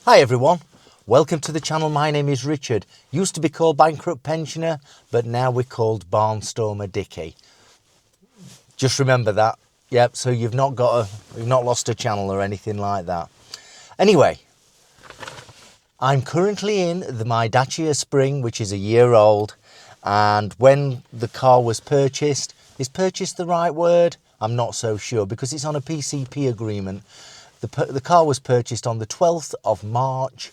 Hi everyone, welcome to the channel. My name is Richard. Used to be called Bankrupt Pensioner, but now we're called Barnstormer Dickie. Just remember that. Yep, so you've not lost a channel or anything like that. Anyway, I'm currently in my Dacia Spring, which is a year old, and when the car was purchased, is purchased the right word? I'm not so sure because it's on a PCP agreement. The car was purchased on the 12th of March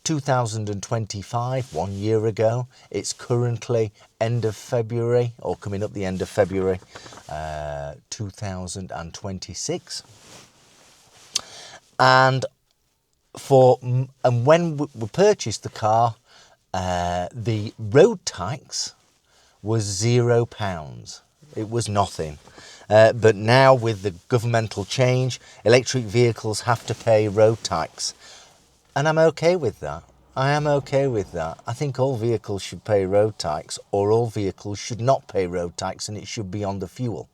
2025, 1 year ago. It's currently end of February, or coming up the end of February 2026. And when we purchased the car, the road tax was £0. It was nothing. But now with the governmental change, electric vehicles have to pay road tax. And I'm okay with that. I am okay with that. I think all vehicles should pay road tax, or all vehicles should not pay road tax, and it should be on the fuel.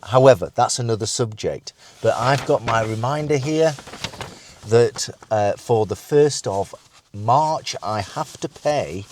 However, that's another subject. But I've got my reminder here that for the 1st of March, I have to pay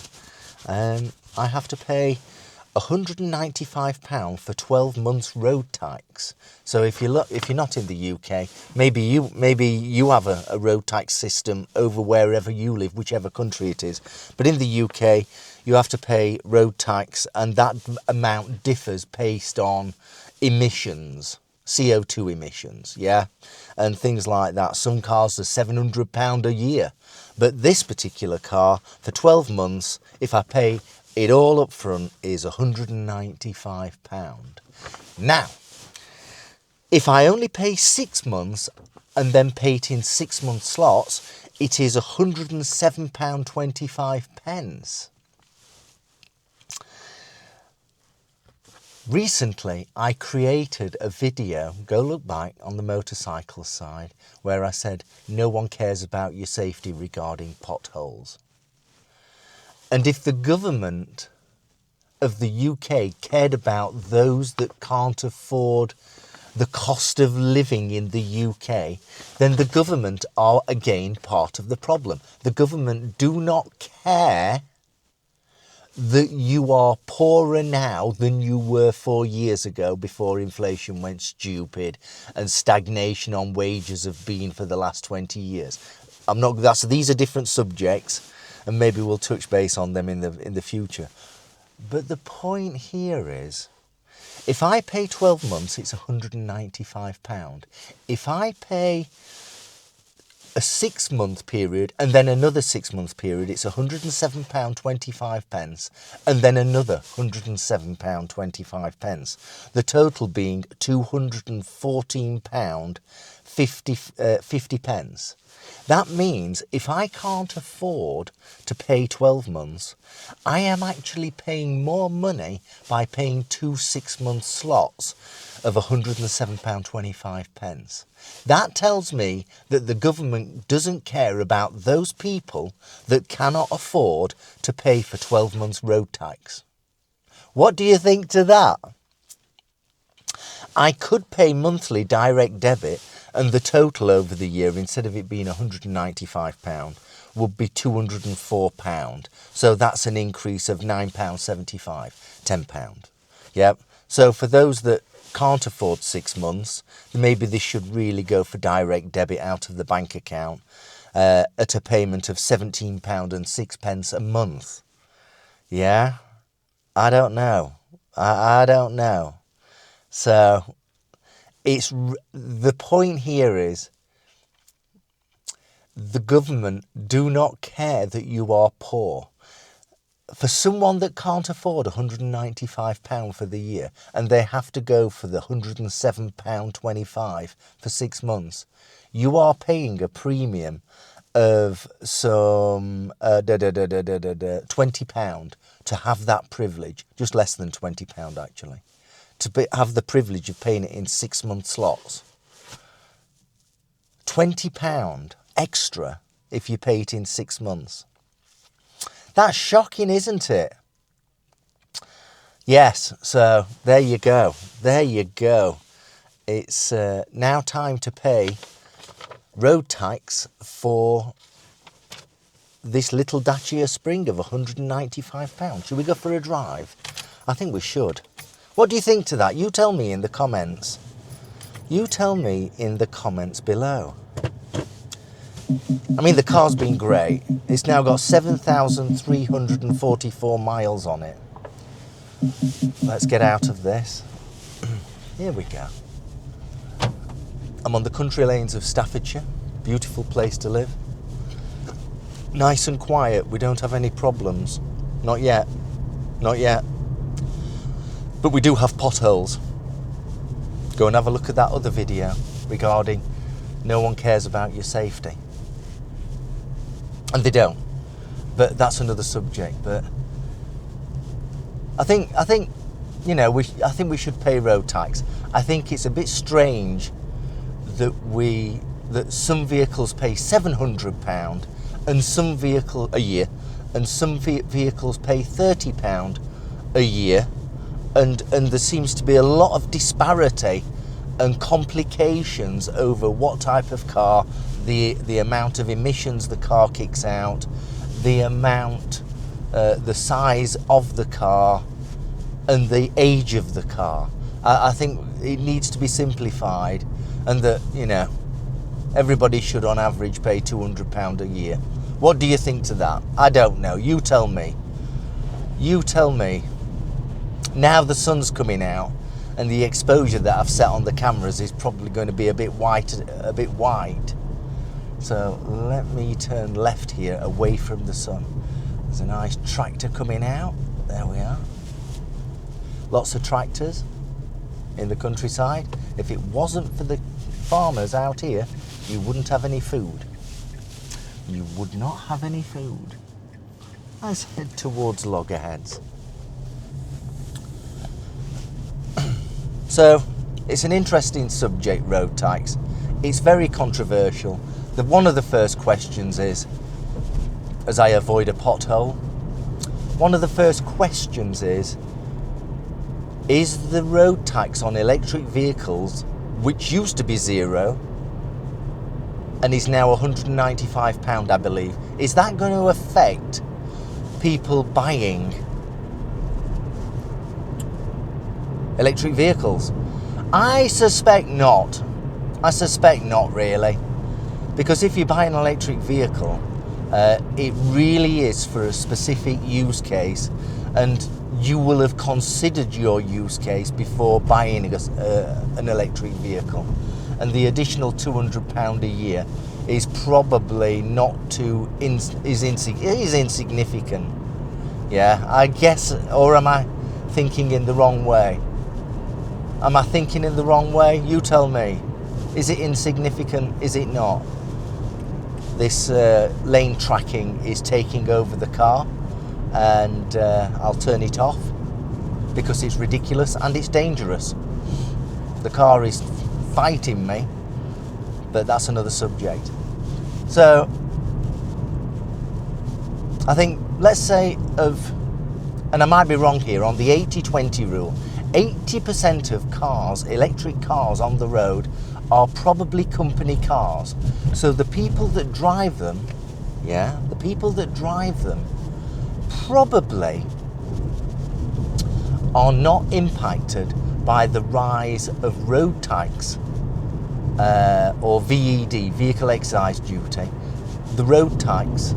£195 for 12 months road tax. So if you're not in the UK, maybe you have a road tax system over wherever you live, whichever country it is. But in the UK, you have to pay road tax, and that amount differs based on emissions, CO2 emissions, yeah, and things like that. Some cars are £700 a year, but this particular car for 12 months, if I pay it all up front, is £195. Now, if I only pay 6 months and then pay it in 6-month slots, it is £107.25. Recently, I created a video, go look back, on the motorcycle side, where I said no one cares about your safety regarding potholes. And if the government of the UK cared about those that can't afford the cost of living in the UK, then the government are again part of the problem. The government do not care that you are poorer now than you were 4 years ago, before inflation went stupid and stagnation on wages have been for the last 20 years. These are different subjects, and maybe we'll touch base on them in the future. But the point here is, if I pay 12 months, it's £195. If I pay a 6-month period and then another 6-month period, it's £107.25, and then another £107.25. The total being £214.50. That means if I can't afford to pay 12 months, I am actually paying more money by paying 2 6-month slots of £107.25. That tells me that the government doesn't care about those people that cannot afford to pay for 12 months road tax. What do you think to that? I could pay monthly direct debit, and the total over the year, instead of it being £195, would be £204. So that's an increase of £9.75, £10. Yep. So for those that can't afford 6 months, maybe they should really go for direct debit out of the bank account at a payment of £17.06 a month. Yeah? I don't know. I don't know. So the point here is, the government do not care that you are poor. For someone that can't afford £195 for the year, and they have to go for the £107.25 for 6 months, you are paying a premium of some £20 to have that privilege, just less than £20 actually, to have the privilege of paying it in 6-month slots. £20 extra if you pay it in 6 months. That's shocking, isn't it? Yes, so there you go. There you go. It's now time to pay road tax for this little Dacia Spring of £195. Should we go for a drive? I think we should. What do you think to that? You tell me in the comments. You tell me in the comments below. I mean, the car's been great. It's now got 7,344 miles on it. Let's get out of this. Here we go. I'm on the country lanes of Staffordshire. Beautiful place to live. Nice and quiet. We don't have any problems. Not yet. Not yet. But we do have potholes. Go and have a look at that other video regarding no one cares about your safety. And they don't. But that's another subject. But I think you know, I think we should pay road tax. I think it's a bit strange that some vehicles pay £700 and some vehicle a year, and some vehicles pay £30 a year, and there seems to be a lot of disparity and complications over what type of car, the amount of emissions the car kicks out, the amount, the size of the car, and the age of the car. I think it needs to be simplified, and that, you know, everybody should on average pay £200 a year. What do you think to that? I don't know. You tell me. You tell me. Now the sun's coming out, and the exposure that I've set on the cameras is probably going to be a bit wide. So let me turn left here away from the sun. There's a nice tractor coming out. There we are. Lots of tractors in the countryside. If it wasn't for the farmers out here, you wouldn't have any food. You would not have any food. Let's head towards Loggerheads. So, it's an interesting subject, road tax. It's very controversial. One of the first questions is, as I avoid a pothole, one of the first questions is the road tax on electric vehicles, which used to be zero and is now £195, I believe, is that going to affect people buying electric vehicles? I suspect not. I suspect not, really. Because if you buy an electric vehicle, it really is for a specific use case, and you will have considered your use case before buying an electric vehicle. And the additional £200 a year is probably not too is insignificant. Yeah, I guess. Or am I thinking in the wrong way? Am I thinking in the wrong way? You tell me. Is it insignificant? Is it not? This lane tracking is taking over the car, and I'll turn it off because it's ridiculous and it's dangerous. The car is fighting me, but that's another subject. So I think, let's say and I might be wrong here, on the 80-20 rule, 80% of cars, electric cars on the road, are probably company cars. So the people that drive them, the people that drive them probably are not impacted by the rise of road tax or VED, vehicle excise duty, the road tax,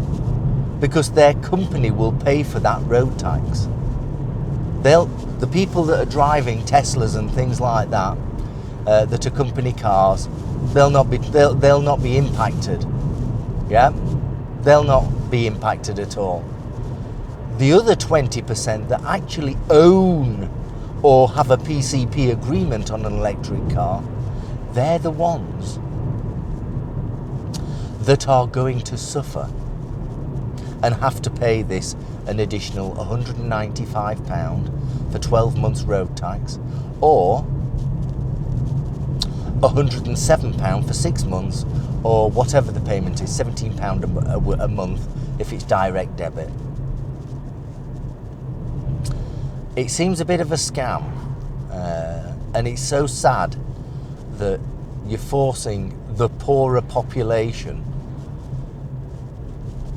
because their company will pay for that road tax. The people that are driving Teslas and things like that, that are company cars, they'll not be impacted. Yeah, they'll not be impacted at all. The other 20% that actually own or have a PCP agreement on an electric car, they're the ones that are going to suffer and have to pay an additional £195 for 12 months road tax, or £107 for 6 months, or whatever the payment is, £17 a month if it's direct debit. It seems a bit of a scam, and it's so sad that you're forcing the poorer population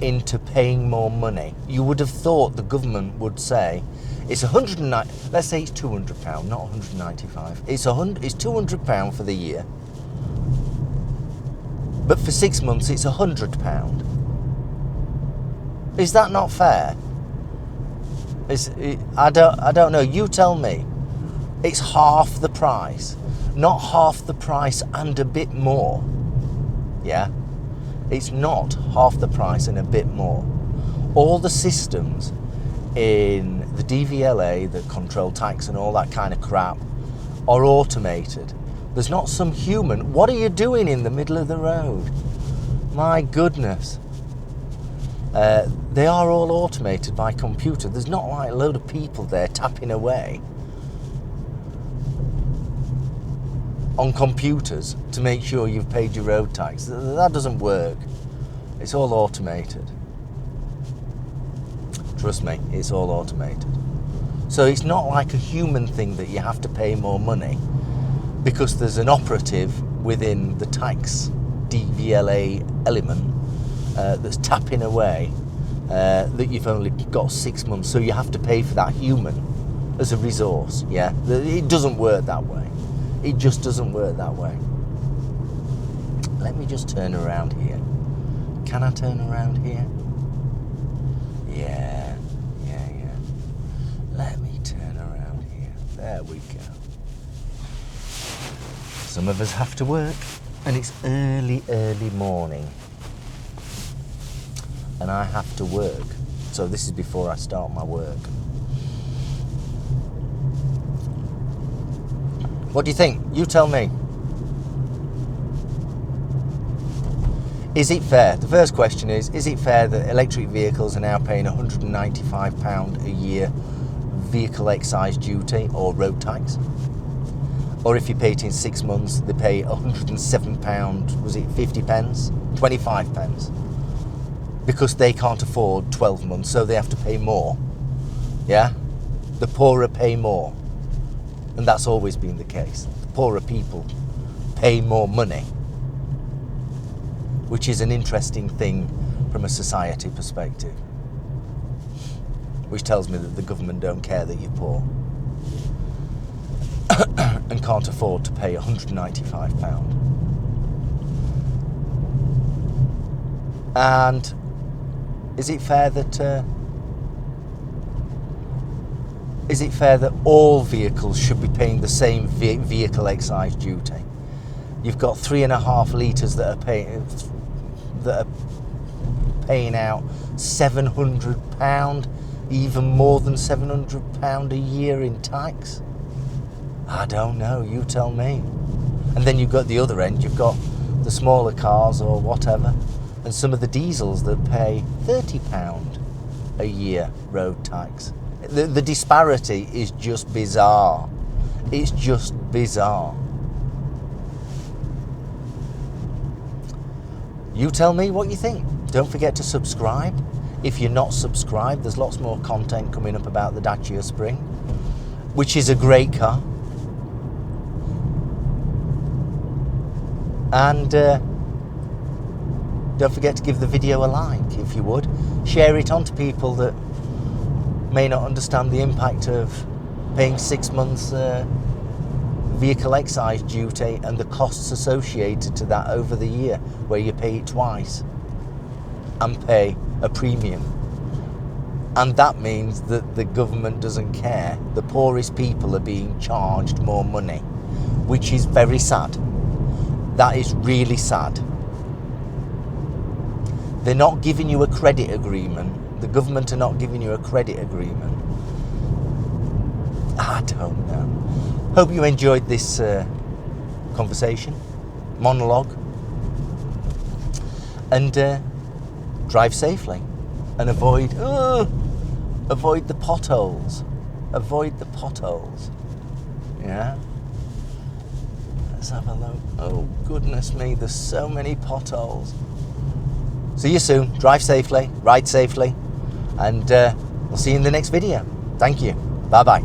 into paying more money. You would have thought the government would say, it's 109. Let's say it's £200, not 195. It's £200 for the year, but for 6 months it's £100. Is that not fair? I don't know. You tell me. It's half the price, not half the price and a bit more. Yeah, it's not half the price and a bit more. All the systems in the DVLA that control tax and all that kind of crap are automated. There's not some human. What are you doing in the middle of the road? My goodness. They are all automated by computer. There's not like a load of people there tapping away on computers to make sure you've paid your road tax. That doesn't work. It's all automated. Trust me, it's all automated. So it's not like a human thing that you have to pay more money because there's an operative within the tax DVLA element that's tapping away that you've only got 6 months, so you have to pay for that human as a resource. Yeah, it doesn't work that way. It just doesn't work that way. Let me just turn around here. Can I turn around here? Yeah. Let me turn around here. There we go. Some of us have to work, and it's early morning. And I have to work. So this is before I start my work. What do you think? You tell me. Is it fair? The first question is it fair that electric vehicles are now paying £195 a year vehicle excise duty or road tax? Or if you pay it in 6 months, they pay £107, was it 50 pence? 25 pence. Because they can't afford 12 months, so they have to pay more. Yeah? The poorer pay more. And that's always been the case. The poorer people pay more money, which is an interesting thing from a society perspective, which tells me that the government don't care that you're poor and can't afford to pay £195. And is it fair that all vehicles should be paying the same vehicle excise duty? You've got 3.5 litres that are paying out £700, even more than £700 a year in tax. I don't know. You tell me. And then you've got the other end. You've got the smaller cars or whatever, and some of the diesels that pay £30 a year road tax. The disparity is just bizarre. It's just bizarre. You tell me what you think. Don't forget to subscribe. If you're not subscribed, there's lots more content coming up about the Dacia Spring, which is a great car. And don't forget to give the video a like, if you would. Share it on to people that may not understand the impact of paying 6 months vehicle excise duty and the costs associated to that over the year, where you pay it twice and pay a premium. And that means that the government doesn't care. The poorest people are being charged more money, which is very sad. That is really sad. They're not giving you a credit agreement. The government are not giving you a credit agreement. I don't know. Hope you enjoyed this conversation, monologue. And drive safely and avoid the potholes. Avoid the potholes. Yeah? Let's have a look. Oh, goodness me, there's so many potholes. See you soon. Drive safely, ride safely, and we'll see you in the next video. Thank you. Bye-bye.